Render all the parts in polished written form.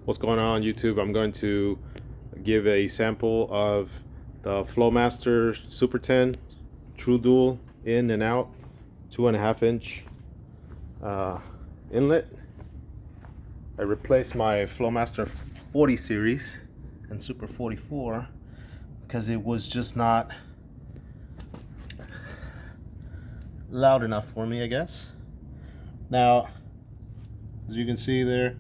What's going on YouTube? I'm going to give a sample of the Flowmaster Super 10 True Dual in and out 2.5 inch inlet. I replaced my Flowmaster 40 series and Super 44 because it was just not loud enough for me, I guess. Now, as you can see there,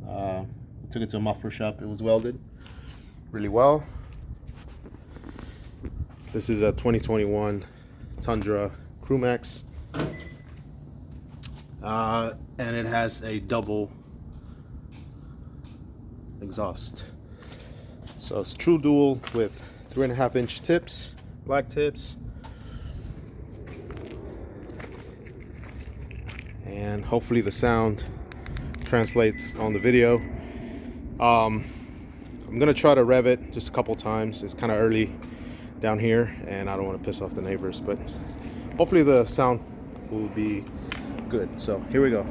I took it to a muffler shop. It was welded really well. This is a 2021 Tundra Crewmax, and it has a double exhaust. So it's true dual with 3.5 inch tips, black tips, and hopefully the sound translates on the video. I'm gonna try to rev it just a couple times. It's kind of early down here and I don't want to piss off the neighbors, but hopefully the sound will be good. So here we go.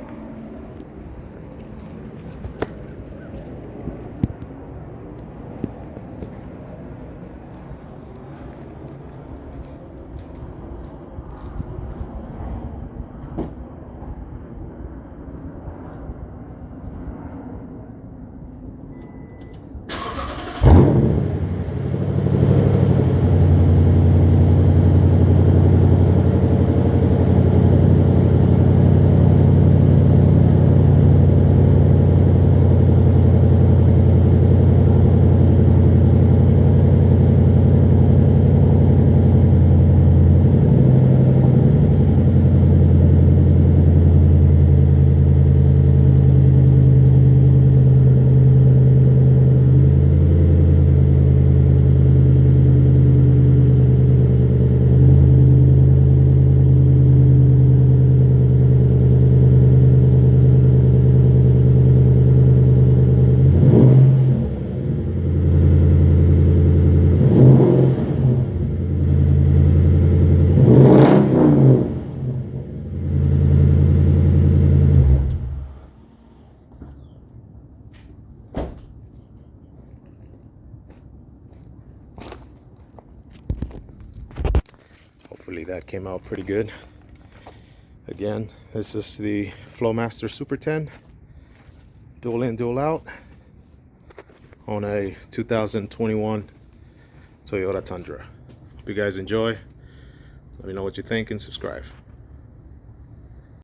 Hopefully that came out pretty good. Again, this is the Flowmaster Super 10 dual in, dual out on a 2021 Toyota Tundra. Hope you guys enjoy. Let me know what you think and subscribe.